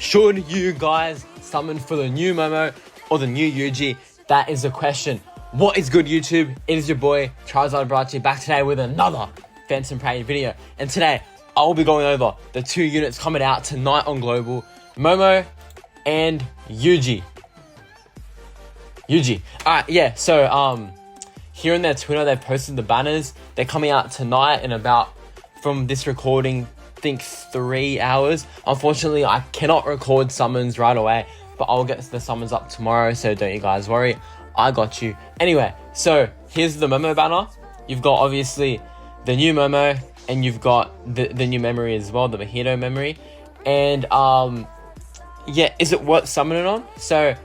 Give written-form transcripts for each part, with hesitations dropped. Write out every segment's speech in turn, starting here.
should you guys summon for the new Momo or the new Yuji? That is the question. What is good, YouTube? It is your boy Charizard Brachi back today with another Phantom Prey video, and today I will be going over the 2 units coming out tonight on Global, Momo and Yuji. Alright, yeah, so here on their Twitter they've posted the banners. They're coming out tonight in about, from this recording, I think 3 hours. Unfortunately, I cannot record summons right away, but I'll get the summons up tomorrow, so don't you guys worry. I got you. Anyway, so here's the Momo banner. You've got obviously the new Momo, and you've got the new memory as well, the Mojito memory. And yeah, is it worth summoning on? So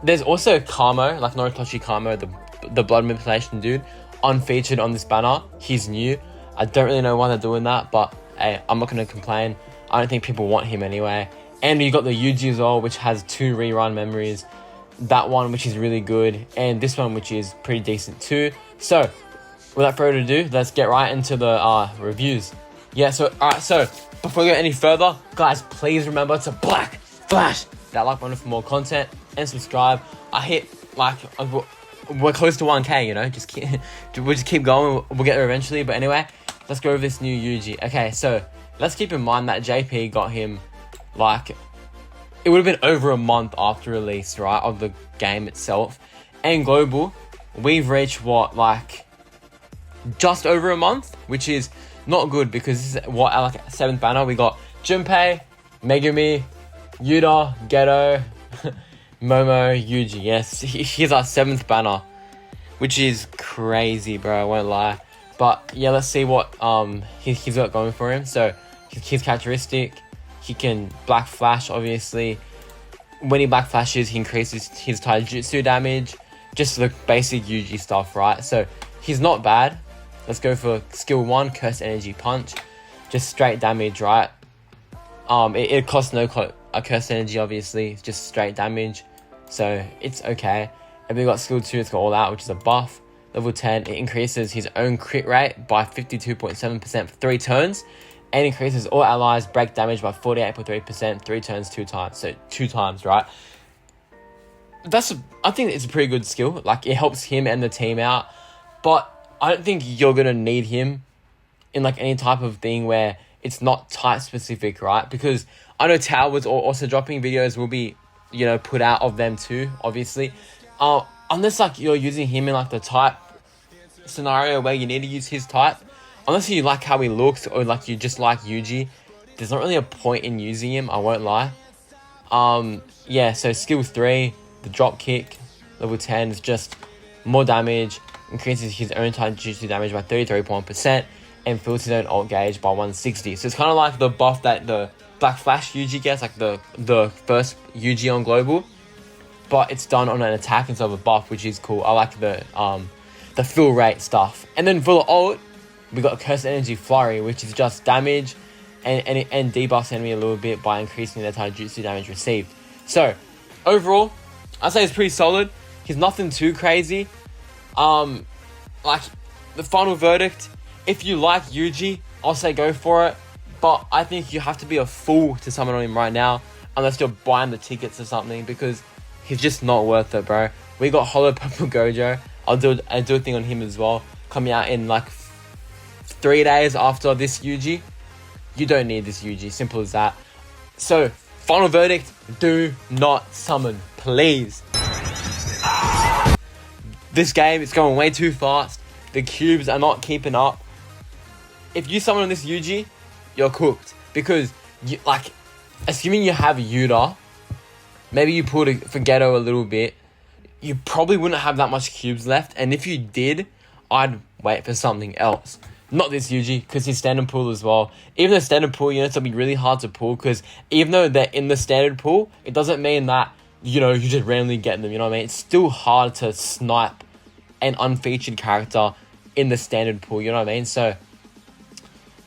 there's also Kamo, like Noritoshi Kamo, the blood manipulation dude, unfeatured on this banner. He's new. I don't really know why they're doing that, but hey, I'm not going to complain. I don't think people want him anyway. And you got the Yuji as well, which has 2 rerun memories. That one, which is really good, and this one, which is pretty decent too. So without further ado, let's get right into the reviews. Yeah, so alright, so before we go any further, guys, please remember to flash that like button for more content and subscribe. I hit like we're close to 1K, you know, we'll just keep going. We'll get there eventually. But anyway, let's go over this new Yuji. Okay, so let's keep in mind that JP got him like, it would have been over a month after release, right, of the game itself. And Global, we've reached what, like just over a month, which is not good, because this is what, like 7th banner. We got Junpei, Megumi, Yuta, Geto, Momo, Yuji. Yes, here's our 7th banner, which is crazy, bro, I won't lie. But yeah, let's see what he's got going for him. So his characteristic, he can Black Flash, obviously. When he Black Flashes, he increases his Taijutsu damage. Just the basic Yuji stuff, right? So he's not bad. Let's go for skill 1, Curse Energy Punch. Just straight damage, right? It costs no Curse Energy, obviously. It's just straight damage. So it's okay. And we got skill 2, it's got All Out, which is a buff. Level 10, it increases his own crit rate by 52.7% for 3 turns. And increases all allies break damage by 48.3%, 3 turns, 2 times. So 2 times, right? I think it's a pretty good skill. Like, it helps him and the team out. But I don't think you're going to need him in like any type of thing where it's not type specific, right? Because I know Towers also dropping videos will be, you know, put out of them too, obviously. Unless like you're using him in like the type scenario where you need to use his type. Unless you like how he looks, or like you just like Yuji, there's not really a point in using him, I won't lie. Yeah, so skill 3, the drop kick, level 10 is just more damage, increases his own Taijutsu damage by 33.1%, and fills his own ult gauge by 160. So it's kind of like the buff that the Black Flash Yuji gets, like the first Yuji on Global, but it's done on an attack instead of a buff, which is cool. I like the fill rate stuff. And then for the ult, we got Curse Energy Flurry, which is just damage and debuffs enemy a little bit by increasing their Taijutsu damage received. So overall, I'd say it's pretty solid. He's nothing too crazy. Like the final verdict, if you like Yuji, I'll say go for it. But I think you have to be a fool to summon on him right now, unless you're buying the tickets or something, because he's just not worth it, bro. We got Hollow Purple Gojo. I'll do a thing on him as well, coming out in like 3 days after this Yuji. You don't need this Yuji, simple as that. So final verdict, do not summon, please. This game is going way too fast. The cubes are not keeping up. If you summon on this Yuji, you're cooked, because you, like, assuming you have Yuta, maybe you pull for Geto a little bit, you probably wouldn't have that much cubes left, and if you did, I'd wait for something else. Not this Yuji, because he's standard pool as well. Even the standard pool units will be really hard to pull, because even though they're in the standard pool, it doesn't mean that, you know, you just randomly get them, you know what I mean? It's still hard to snipe an unfeatured character in the standard pool, you know what I mean? So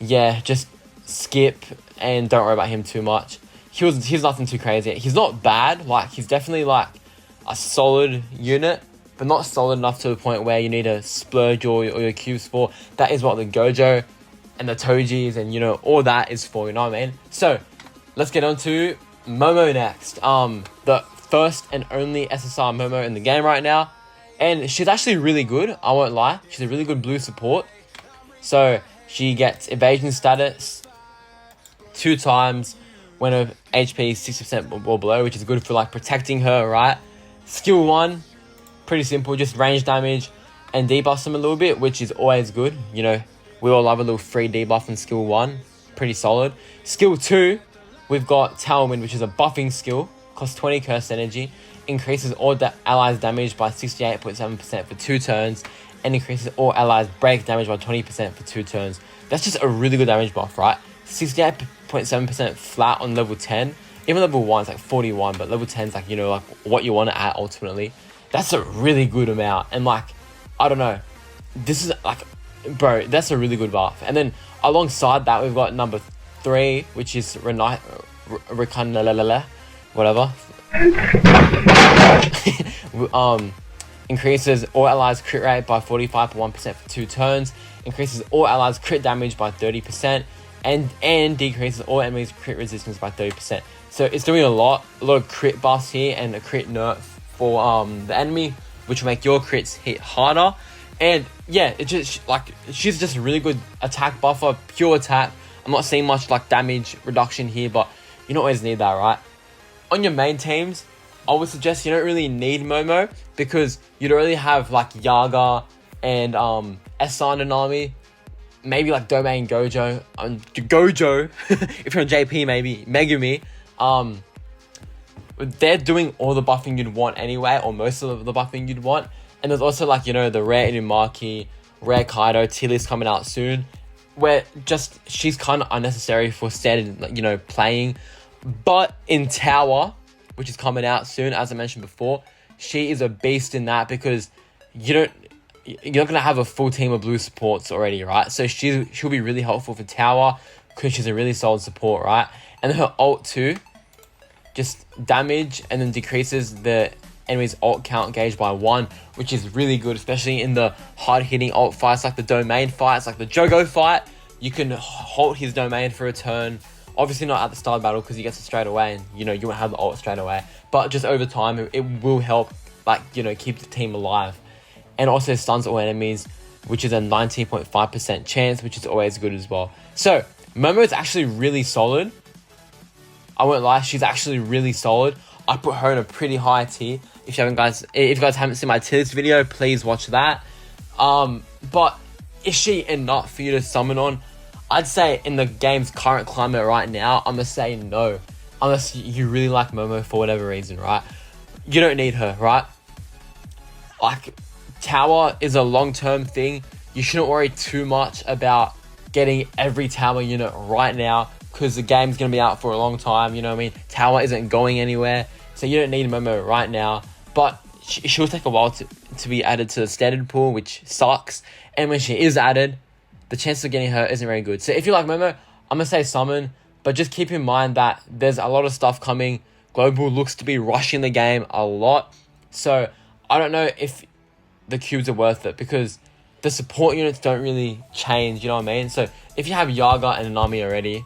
yeah, just skip and don't worry about him too much. He's nothing too crazy. He's not bad. Like, he's definitely like a solid unit, but not solid enough to the point where you need to splurge all your cubes for. That is what the and the Tojis and, you know, all that is for, you know what I mean? So let's get on to Momo next. The first and only SSR Momo in the game right now. And she's actually really good, I won't lie. She's a really good blue support. So she gets evasion status 2 times when her HP is 60% or below, which is good for like protecting her, right? Skill 1, pretty simple, just range damage and debuffs them a little bit, which is always good. You know, we all love a little free debuff in skill 1, pretty solid. Skill 2, we've got Tailwind, which is a buffing skill, costs 20 curse energy, increases all allies damage by 68.7% for 2 turns, and increases all allies break damage by 20% for 2 turns. That's just a really good damage buff, right? 68.7% flat on level 10. Even level 1 is like 41, but level 10 is like, you know, like what you want to add ultimately. That's a really good amount. And like, I don't know. This is like, bro, that's a really good buff. And then alongside that, we've got number 3, which is whatever. Increases all allies crit rate by 45.1% for 2 turns. Increases all allies crit damage by 30%. And decreases all enemies crit resistance by 30%. So it's doing a lot of crit buffs here and a crit nerf for the enemy, which will make your crits hit harder. And yeah, it just like she's just a really good attack buffer, pure attack. I'm not seeing much like damage reduction here, but you don't always need that, right? On your main teams, I would suggest you don't really need Momo because you'd already have like Yaga and Esan and Nami. Maybe like Domain Gojo, if you're on JP, maybe Megumi. They're doing all the buffing you'd want anyway, or most of the buffing you'd want. And there's also like, you know, the rare Inumaki, rare Kaido, tier list coming out soon, where just she's kind of unnecessary for standard, you know, playing. But in Tower, which is coming out soon, as I mentioned before, she is a beast in that because you're not going to have a full team of blue supports already, right? So she'll be really helpful for Tower because she's a really solid support, right? And then her ult too, just damage and then decreases the enemy's ult count gauge by 1, which is really good, especially in the hard-hitting ult fights like the Domain fights, like the Jogo fight. You can halt his Domain for a turn. Obviously not at the start of battle because he gets it straight away and, you know, you won't have the ult straight away. But just over time, it will help, like, you know, keep the team alive. And also stuns all enemies, which is a 19.5% chance, which is always good as well. So, Momo is actually really solid. I won't lie, she's actually really solid. I put her in a pretty high tier. If you guys haven't seen my tiers video, please watch that. But is she enough for you to summon on? I'd say in the game's current climate right now, I'm gonna say no. Unless you really like Momo for whatever reason, right? You don't need her, right? Like, Tower is a long-term thing. You shouldn't worry too much about getting every Tower unit right now because the game's going to be out for a long time, you know what I mean? Tower isn't going anywhere, so you don't need Momo right now. But she'll take a while to be added to the standard pool, which sucks. And when she is added, the chance of getting her isn't very good. So if you like Momo, I'm going to say summon, but just keep in mind that there's a lot of stuff coming. Global looks to be rushing the game a lot. So I don't know if the cubes are worth it because the support units don't really change, you know what I mean? So if you have Yaga and Nami already,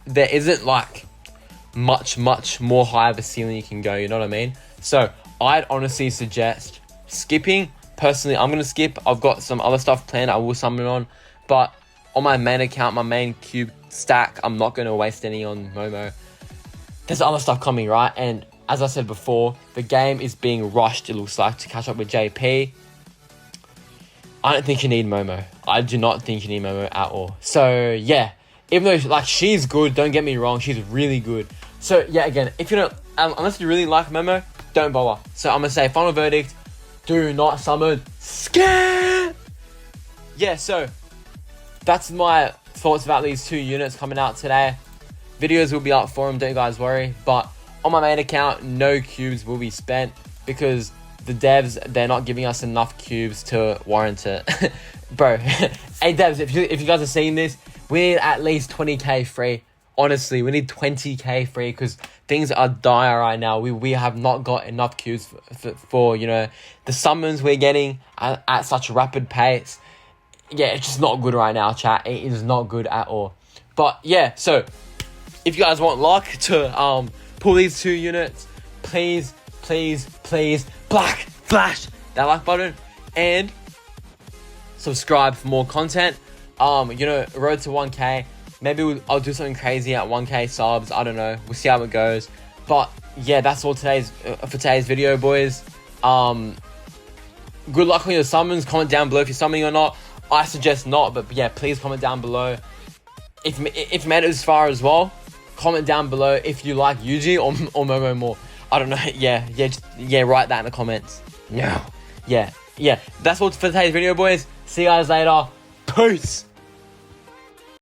there isn't like much more high of a ceiling you can go, you know what I mean? So I'd honestly suggest skipping. Personally, I'm going to skip. I've got some other stuff planned I will summon on, but on my main account, my main cube stack, I'm not going to waste any on Momo. There's other stuff coming, right? And as I said before, the game is being rushed, it looks like, to catch up with JP. I don't think you need Momo. I do not think you need Momo at all. So, yeah. Even though, like, she's good, don't get me wrong, she's really good. So, yeah, again, if you don't, unless you really like Momo, don't bother. So, I'm going to say, final verdict, do not summon. Skip! Yeah, so, that's my thoughts about these 2 units coming out today. Videos will be up for them, don't you guys worry. But on my main account, no cubes will be spent because the devs, they're not giving us enough cubes to warrant it. Bro, hey devs, if you guys are seeing this, we need at least 20k free. Honestly, we need 20k free because things are dire right now. We have not got enough cubes for you know, the summons we're getting at such a rapid pace. Yeah, it's just not good right now, chat. It is not good at all. But yeah, so if you guys want luck to pull these 2 units, please flash that like button and subscribe for more content. Road to 1k. Maybe I'll do something crazy at 1k subs. I don't know. We'll see how it goes. But yeah, that's all for today's video, boys. Good luck on your summons. Comment down below if you're summoning or not. I suggest not, but yeah, please comment down below. If you made it this far as well, comment down below if you like Yuji or Momo more. I don't know. Yeah, write that in the comments. No. Yeah. That's all for today's video, boys. See you guys later. Peace.